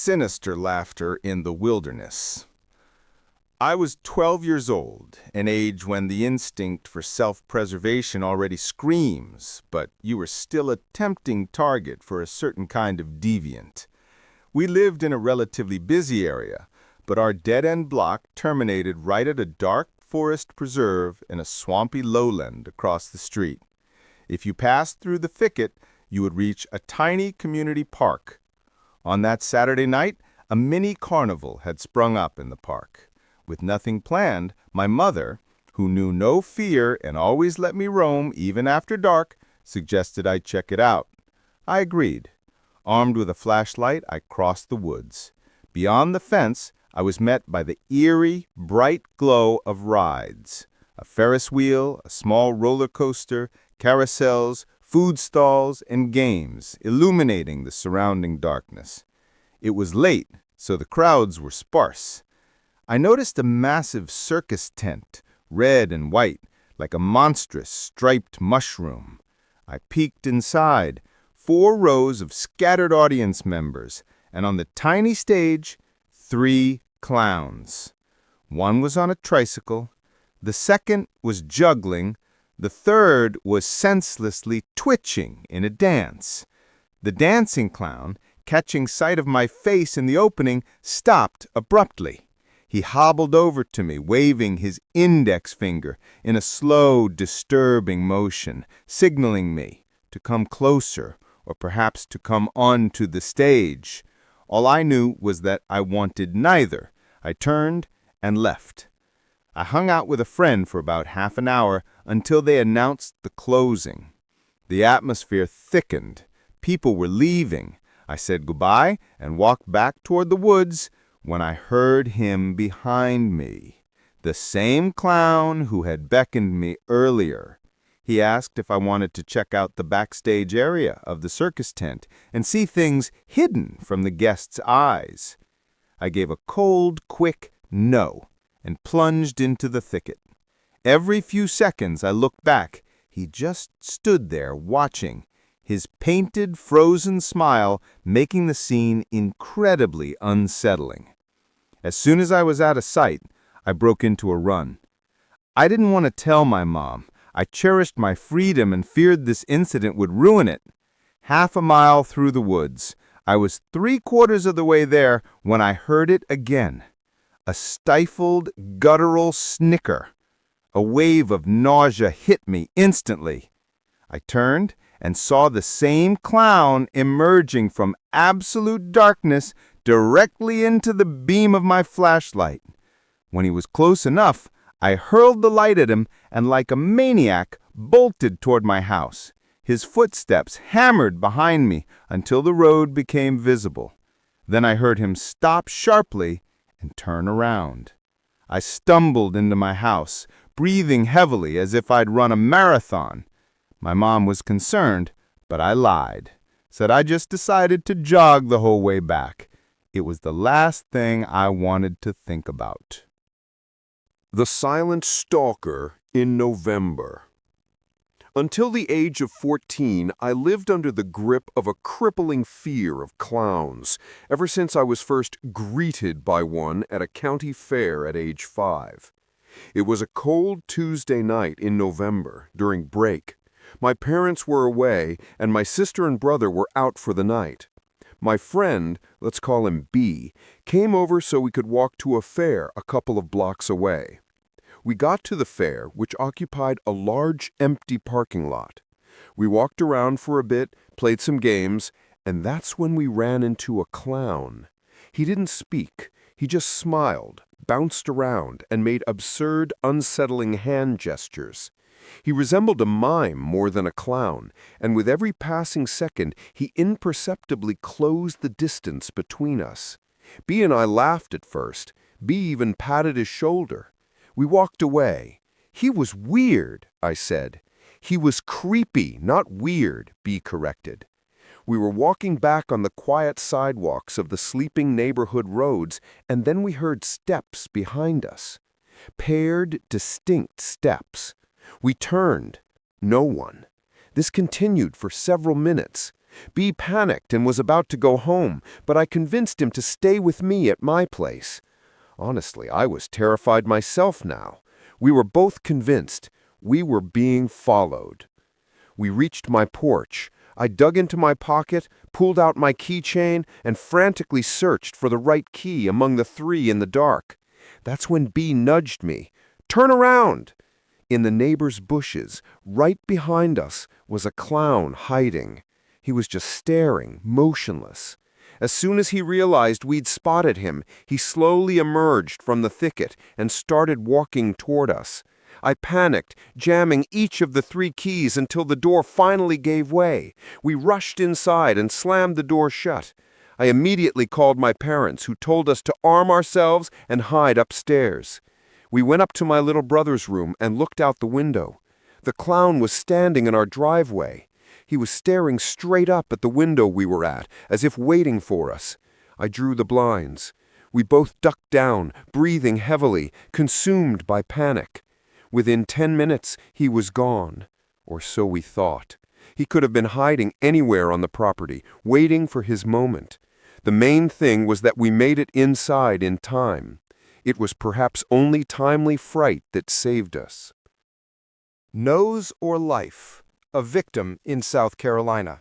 Sinister laughter in the wilderness. I was 12 years old, an age when the instinct for self-preservation already screams, but you were still a tempting target for a certain kind of deviant. We lived in a relatively busy area, but our dead-end block terminated right at a dark forest preserve in a swampy lowland across the street. If you passed through the thicket, you would reach a tiny community park. On that Saturday night, a mini carnival had sprung up in the park. With nothing planned, my mother, who knew no fear and always let me roam even after dark, suggested I check it out. I agreed. Armed with a flashlight, I crossed the woods. Beyond the fence, I was met by the eerie, bright glow of rides. A Ferris wheel, a small roller coaster, carousels, food stalls, and games, illuminating the surrounding darkness. It was late, so the crowds were sparse. I noticed a massive circus tent, red and white, like a monstrous striped mushroom. I peeked inside, 4 rows of scattered audience members, and on the tiny stage, 3 clowns. One was on a tricycle, the second was juggling, the third was senselessly twitching in a dance. The dancing clown, catching sight of my face in the opening, stopped abruptly. He hobbled over to me, waving his index finger in a slow, disturbing motion, signaling me to come closer or perhaps to come onto the stage. All I knew was that I wanted neither. I turned and left. I hung out with a friend for about half an hour until they announced the closing. The atmosphere thickened. People were leaving. I said goodbye and walked back toward the woods when I heard him behind me. The same clown who had beckoned me earlier. He asked if I wanted to check out the backstage area of the circus tent and see things hidden from the guests' eyes. I gave a cold, quick no and plunged into the thicket. Every few seconds I looked back. He just stood there watching, his painted, frozen smile making the scene incredibly unsettling. As soon as I was out of sight, I broke into a run. I didn't want to tell my mom. I cherished my freedom and feared this incident would ruin it. Half a mile through the woods, I was 3/4 of the way there when I heard it again. A stifled, guttural snicker. A wave of nausea hit me instantly. I turned and saw the same clown emerging from absolute darkness directly into the beam of my flashlight. When he was close enough, I hurled the light at him and, like a maniac, bolted toward my house. His footsteps hammered behind me until the road became visible. Then I heard him stop sharply and turn around. I stumbled into my house, breathing heavily as if I'd run a marathon. My mom was concerned, but I lied. Said I just decided to jog the whole way back. It was the last thing I wanted to think about. The Silent Stalker in November. Until the age of 14, I lived under the grip of a crippling fear of clowns, ever since I was first greeted by one at a county fair at age 5. It was a cold Tuesday night in November, during break. My parents were away, and my sister and brother were out for the night. My friend, let's call him B, came over so we could walk to a fair a couple of blocks away. We got to the fair, which occupied a large, empty parking lot. We walked around for a bit, played some games, and that's when we ran into a clown. He didn't speak. He just smiled, bounced around, and made absurd, unsettling hand gestures. He resembled a mime more than a clown, and with every passing second, he imperceptibly closed the distance between us. B and I laughed at first. B even patted his shoulder. We walked away. He was weird, I said. He was creepy, not weird, B corrected. We were walking back on the quiet sidewalks of the sleeping neighborhood roads, and then we heard steps behind us. Paired, distinct steps. We turned. No one. This continued for several minutes. B panicked and was about to go home, but I convinced him to stay with me at my place. Honestly, I was terrified myself now. We were both convinced we were being followed. We reached my porch. I dug into my pocket, pulled out my keychain, and frantically searched for the right key among the 3 in the dark. That's when B nudged me. "Turn around!" In the neighbor's bushes, right behind us, was a clown hiding. He was just staring, motionless. As soon as he realized we'd spotted him, he slowly emerged from the thicket and started walking toward us. I panicked, jamming each of the 3 keys until the door finally gave way. We rushed inside and slammed the door shut. I immediately called my parents, who told us to arm ourselves and hide upstairs. We went up to my little brother's room and looked out the window. The clown was standing in our driveway. He was staring straight up at the window we were at, as if waiting for us. I drew the blinds. We both ducked down, breathing heavily, consumed by panic. Within 10 minutes, he was gone. Or so we thought. He could have been hiding anywhere on the property, waiting for his moment. The main thing was that we made it inside in time. It was perhaps only timely fright that saved us. Nose or life? A victim in South Carolina.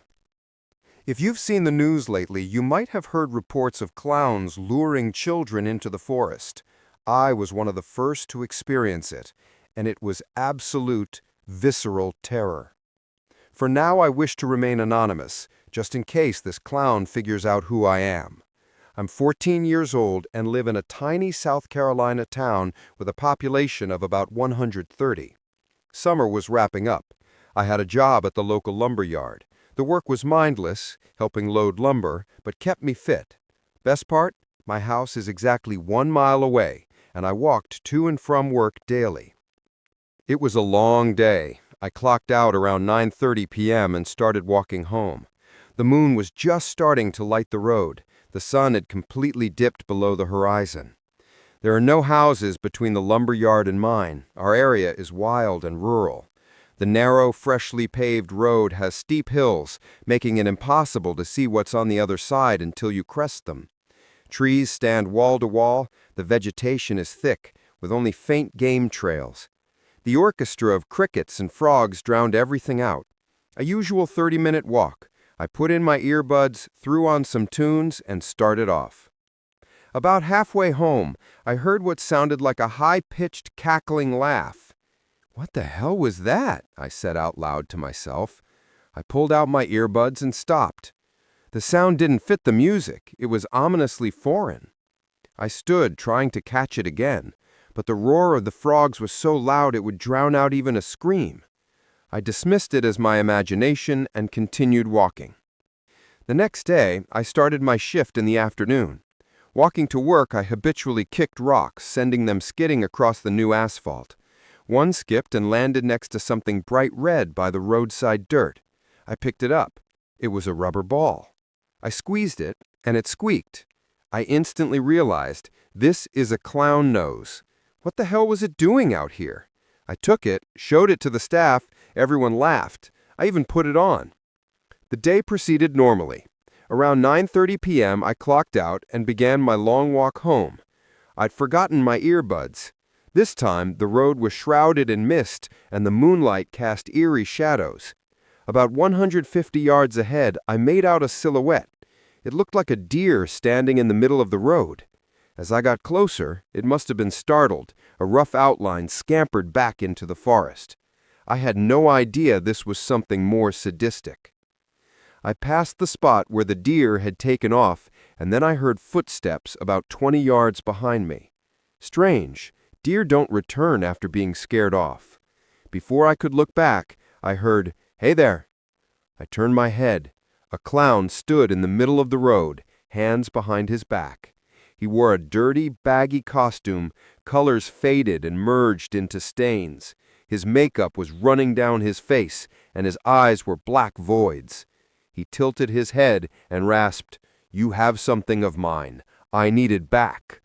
If you've seen the news lately, you might have heard reports of clowns luring children into the forest. I was one of the first to experience it, and it was absolute, visceral terror. For now, I wish to remain anonymous, just in case this clown figures out who I am. I'm 14 years old and live in a tiny South Carolina town with a population of about 130. Summer was wrapping up. I had a job at the local lumber yard. The work was mindless, helping load lumber, but kept me fit. Best part? My house is exactly 1 mile away, and I walked to and from work daily. It was a long day. I clocked out around 9:30 p.m. and started walking home. The moon was just starting to light the road. The sun had completely dipped below the horizon. There are no houses between the lumber yard and mine. Our area is wild and rural. The narrow, freshly paved road has steep hills, making it impossible to see what's on the other side until you crest them. Trees stand wall to wall. The vegetation is thick, with only faint game trails. The orchestra of crickets and frogs drowned everything out. A usual 30-minute walk. I put in my earbuds, threw on some tunes, and started off. About halfway home, I heard what sounded like a high-pitched, cackling laugh. "What the hell was that?" I said out loud to myself. I pulled out my earbuds and stopped. The sound didn't fit the music. It was ominously foreign. I stood, trying to catch it again, but the roar of the frogs was so loud it would drown out even a scream. I dismissed it as my imagination and continued walking. The next day, I started my shift in the afternoon. Walking to work, I habitually kicked rocks, sending them skidding across the new asphalt. One skipped and landed next to something bright red by the roadside dirt. I picked it up. It was a rubber ball. I squeezed it, and it squeaked. I instantly realized, this is a clown nose. What the hell was it doing out here? I took it, showed it to the staff. Everyone laughed. I even put it on. The day proceeded normally. Around 9:30 p.m., I clocked out and began my long walk home. I'd forgotten my earbuds. This time, the road was shrouded in mist, and the moonlight cast eerie shadows. About 150 yards ahead, I made out a silhouette. It looked like a deer standing in the middle of the road. As I got closer, it must have been startled. A rough outline scampered back into the forest. I had no idea this was something more sadistic. I passed the spot where the deer had taken off, and then I heard footsteps about 20 yards behind me. Strange. Deer don't return after being scared off. Before I could look back, I heard, "Hey there." I turned my head. A clown stood in the middle of the road, hands behind his back. He wore a dirty, baggy costume, colors faded and merged into stains. His makeup was running down his face, and his eyes were black voids. He tilted his head and rasped, "You have something of mine. I need it back."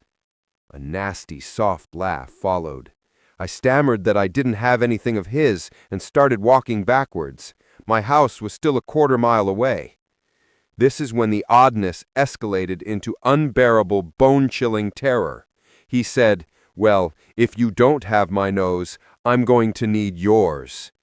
A nasty, soft laugh followed. I stammered that I didn't have anything of his and started walking backwards. My house was still a quarter mile away. This is when the oddness escalated into unbearable, bone-chilling terror. He said, "Well, if you don't have my nose, I'm going to need yours."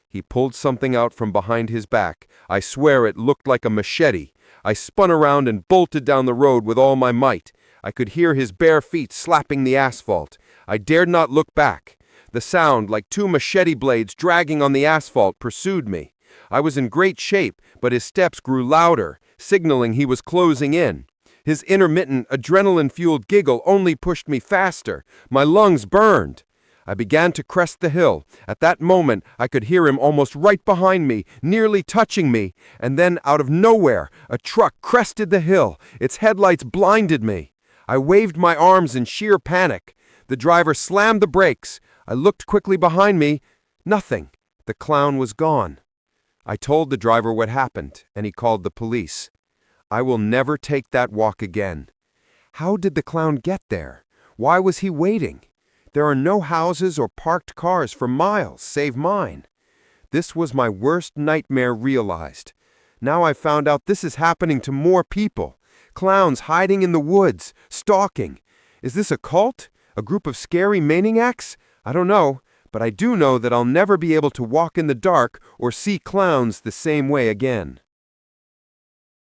He pulled something out from behind his back. I swear it looked like a machete. I spun around and bolted down the road with all my might. I could hear his bare feet slapping the asphalt. I dared not look back. The sound, like two machete blades dragging on the asphalt, pursued me. I was in great shape, but his steps grew louder, signaling he was closing in. His intermittent, adrenaline-fueled giggle only pushed me faster. My lungs burned. I began to crest the hill. At that moment, I could hear him almost right behind me, nearly touching me. And then, out of nowhere, a truck crested the hill. Its headlights blinded me. I waved my arms in sheer panic. The driver slammed the brakes. I looked quickly behind me. Nothing. The clown was gone. I told the driver what happened, and he called the police. I will never take that walk again. How did the clown get there? Why was he waiting? There are no houses or parked cars for miles, save mine. This was my worst nightmare realized. Now I've found out this is happening to more people. Clowns hiding in the woods, stalking. Is this a cult? A group of scary maniacs? I don't know, but I do know that I'll never be able to walk in the dark or see clowns the same way again.